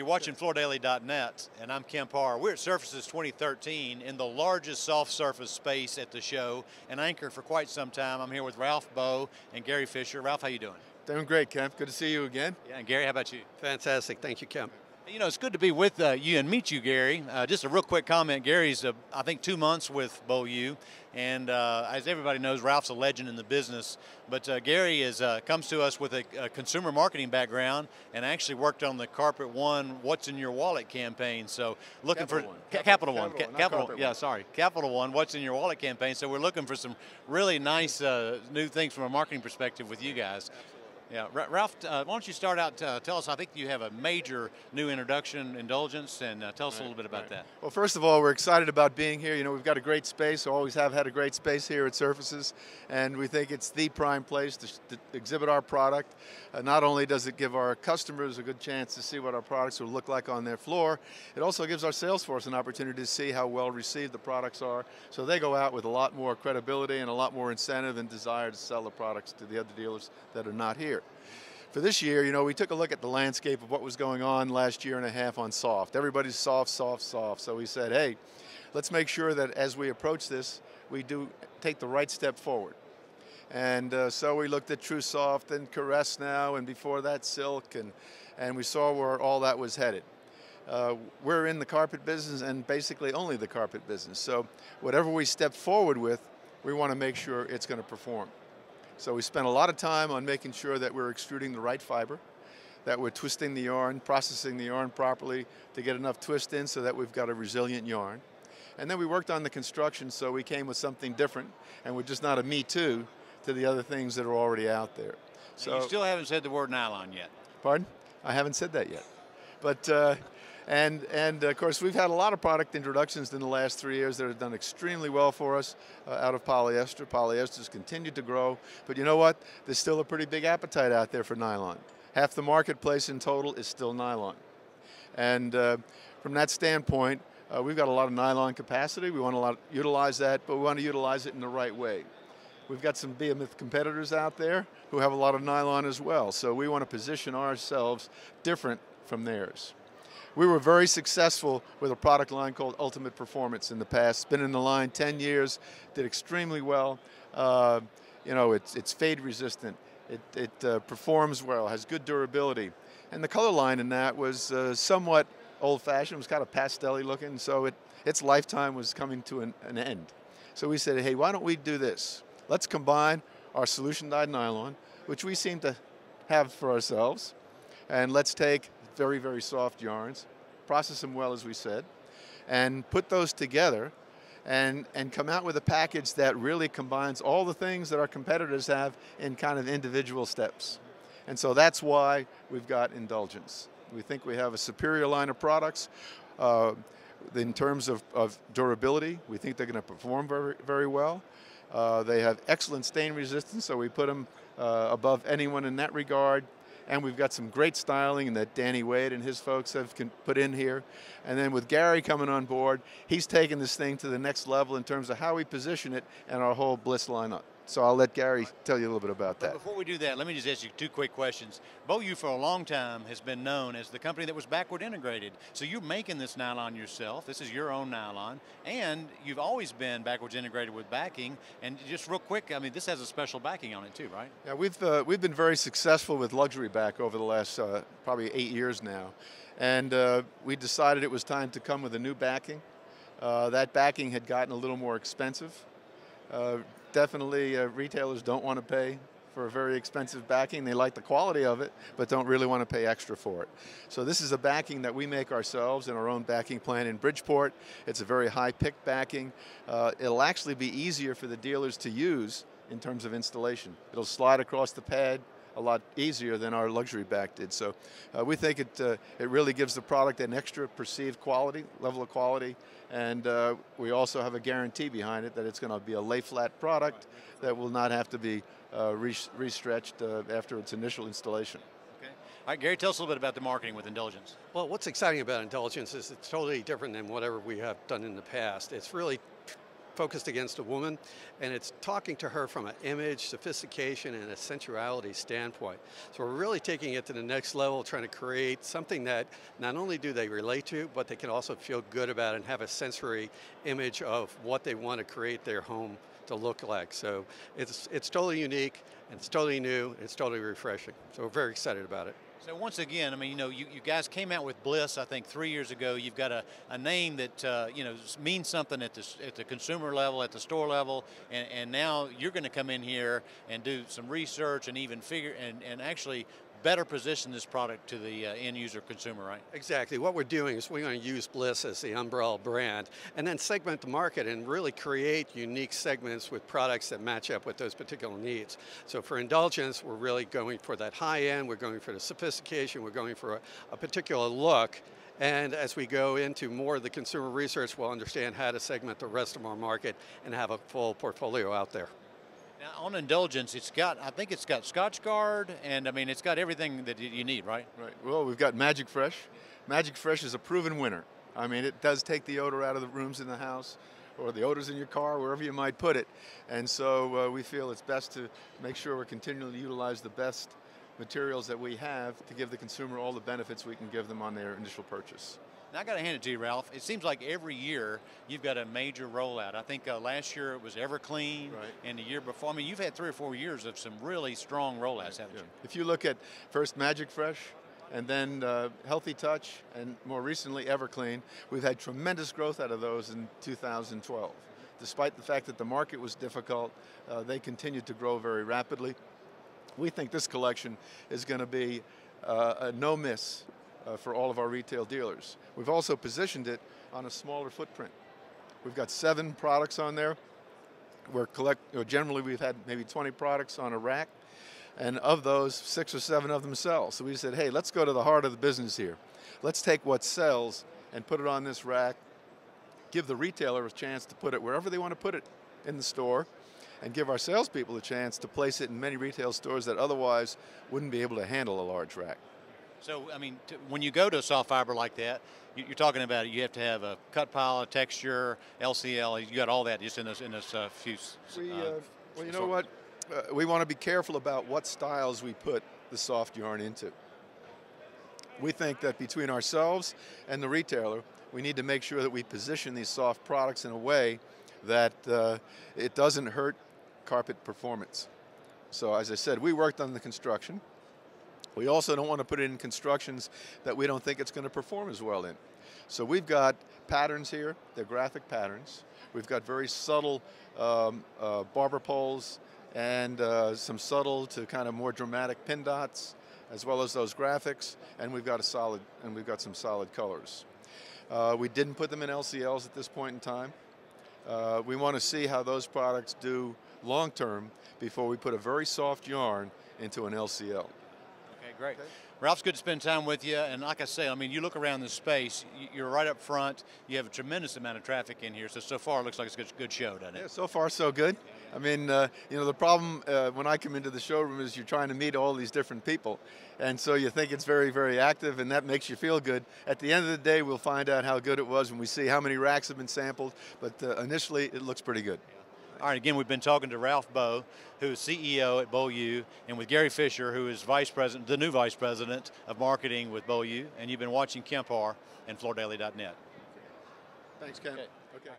You're watching FloorDaily.net, and I'm Kemp Harr. We're at Surfaces 2013 in the largest soft surface space at the show, and anchor for quite some time. I'm here with Ralph Bowe and Gary Fisher. Ralph, how you doing? Doing great, Kemp. Good to see you again. Yeah, and Gary, how about you? Fantastic. Thank you, Kemp. You know, it's good to be with you and meet you, Gary. Just a real quick comment. Gary's, I think, 2 months with Beaulieu, and as everybody knows, Ralph's a legend in the business. But Gary comes to us with a consumer marketing background and actually worked on the Carpet One "What's in Your Wallet" campaign. So looking Capital for One. Capital One, Capital, yeah, sorry, Capital One "What's in Your Wallet" campaign. So we're looking for some really nice new things from a marketing perspective with you guys. Yeah, Ralph, why don't you start out, tell us, I think you have a major new introduction, Indulgence, and tell us a little bit about that. Well, first of all, we're excited about being here. You know, we've got a great space, always have had a great space here at Surfaces, and we think it's the prime place to exhibit our product. Not only does it give our customers a good chance to see what our products will look like on their floor, it also gives our sales force an opportunity to see how well received the products are, so they go out with a lot more credibility and a lot more incentive and desire to sell the products to the other dealers that are not here. For this year, you know, we took a look at the landscape of what was going on last year and a half on soft. Everybody's soft, soft, soft. So we said, hey, let's make sure that as we approach this, we do take the right step forward. And so we looked at True Soft and Caress now, and before that Silk, and we saw where all that was headed. We're in the carpet business and basically only the carpet business. So whatever we step forward with, we want to make sure it's going to perform. So we spent a lot of time on making sure that we're extruding the right fiber, that we're twisting the yarn, processing the yarn properly to get enough twist in so that we've got a resilient yarn. And then we worked on the construction, so we came with something different, and we're just not a me too to the other things that are already out there. So you still haven't said the word nylon yet. Pardon? I haven't said that yet. But and of course, we've had a lot of product introductions in the last 3 years that have done extremely well for us out of polyester. Polyester's continued to grow, but you know what? There's still a pretty big appetite out there for nylon. Half the marketplace in total is still nylon. And from that standpoint, we've got a lot of nylon capacity. We want to utilize that, but we want to utilize it in the right way. We've got some behemoth competitors out there who have a lot of nylon as well, so we want to position ourselves different from theirs. We were very successful with a product line called Ultimate Performance in the past. Been in the line 10 years, did extremely well. You know, it's fade resistant. It performs well, has good durability. And the color line in that was somewhat old-fashioned. It was kind of pastel-y looking, so its lifetime was coming to an end. So we said, hey, why don't we do this? Let's combine our solution-dyed nylon, which we seem to have for ourselves, and let's take very, very soft yarns, process them well, as we said, and put those together and come out with a package that really combines all the things that our competitors have in kind of individual steps. And so that's why we've got Indulgence. We think we have a superior line of products. In terms of durability, we think they're going to perform very, very well. They have excellent stain resistance, so we put them above anyone in that regard. And we've got some great styling that Danny Wade and his folks have put in here. And then with Gary coming on board, he's taken this thing to the next level in terms of how we position it and our whole Bliss lineup. So I'll let Gary tell you a little bit about that. But before we do that, let me just ask you 2 quick questions. Beaulieu for a long time has been known as the company that was backward integrated. So you're making this nylon yourself. This is your own nylon. And you've always been backwards integrated with backing. And just real quick, I mean, this has a special backing on it too, right? Yeah, we've been very successful with luxury back over the last probably 8 years now. And we decided it was time to come with a new backing. That backing had gotten a little more expensive. Definitely retailers don't want to pay for a very expensive backing. They like the quality of it, but don't really want to pay extra for it. So this is a backing that we make ourselves in our own backing plant in Bridgeport. It's a very high-pick backing. It'll actually be easier for the dealers to use in terms of installation. It'll slide across the pad a lot easier than our luxury back did. So we think it really gives the product an extra perceived quality, level of quality, and we also have a guarantee behind it that it's going to be a lay-flat product that will not have to be restretched after its initial installation. Okay. All right, Gary, tell us a little bit about the marketing with Indulgence. Well, what's exciting about Indulgence is it's totally different than whatever we have done in the past. It's really focused against a woman, and it's talking to her from an image, sophistication, and a sensuality standpoint. So we're really taking it to the next level, trying to create something that not only do they relate to, but they can also feel good about and have a sensory image of what they want to create their home to look like. So it's totally unique, and it's totally new, and it's totally refreshing. So we're very excited about it. So once again, I mean, you guys came out with Bliss, I think 3 years ago. You've got a name that means something at the consumer level, at the store level, and now you're going to come in here and do some research and even figure and actually better position this product to the end user consumer, right? Exactly. What we're doing is we're going to use Bliss as the umbrella brand and then segment the market and really create unique segments with products that match up with those particular needs. So for Indulgence, we're really going for that high end, we're going for the sophistication, we're going for a particular look. And as we go into more of the consumer research, we'll understand how to segment the rest of our market and have a full portfolio out there. Now on Indulgence, I think it's got Scotch Guard, and I mean, it's got everything that you need, right? Right. Well, we've got Magic Fresh. Magic Fresh is a proven winner. I mean, it does take the odor out of the rooms in the house, or the odors in your car, wherever you might put it. And so we feel it's best to make sure we're continually utilize the best materials that we have to give the consumer all the benefits we can give them on their initial purchase. Now I got to hand it to you, Ralph. It seems like every year you've got a major rollout. I think last year it was EverClean, right, and the year before. I mean, you've had 3 or 4 years of some really strong rollouts, haven't you? If you look at first Magic Fresh, and then Healthy Touch, and more recently EverClean, we've had tremendous growth out of those in 2012. Despite the fact that the market was difficult, they continued to grow very rapidly. We think this collection is going to be a no miss for all of our retail dealers. We've also positioned it on a smaller footprint. We've got 7 products on there. Generally we've had maybe 20 products on a rack, and of those, 6 or 7 of them sell. So we said, hey, let's go to the heart of the business here. Let's take what sells and put it on this rack, give the retailer a chance to put it wherever they want to put it in the store, and give our salespeople a chance to place it in many retail stores that otherwise wouldn't be able to handle a large rack. So, I mean, when you go to a soft fiber like that, you're talking about you have to have a cut pile, a texture, LCL. You got all that just in this few. Well, you know what? We want to be careful about what styles we put the soft yarn into. We think that between ourselves and the retailer, we need to make sure that we position these soft products in a way that it doesn't hurt carpet performance. So, as I said, we worked on the construction. We also don't want to put it in constructions that we don't think it's going to perform as well in. So we've got patterns here, they're graphic patterns. We've got very subtle barber poles and some subtle to kind of more dramatic pin dots, as well as those graphics, and we've got some solid colors. We didn't put them in LCLs at this point in time. We want to see how those products do long term before we put a very soft yarn into an LCL. Okay, great. Okay. Ralph, it's good to spend time with you. And like I say, I mean, you look around this space, you're right up front. You have a tremendous amount of traffic in here. So far it looks like it's a good show, doesn't it? Yeah, so far so good. I mean, the problem when I come into the showroom is you're trying to meet all these different people. And so you think it's very, very active, and that makes you feel good. At the end of the day, we'll find out how good it was when we see how many racks have been sampled. But initially, it looks pretty good. All right, again, we've been talking to Ralph Bowe, who is CEO at Beaulieu, and with Gary Fisher, who is the new Vice President of Marketing with Beaulieu, and you've been watching Kemp Harr and FloorDaily.net. Thanks, Ken. Okay.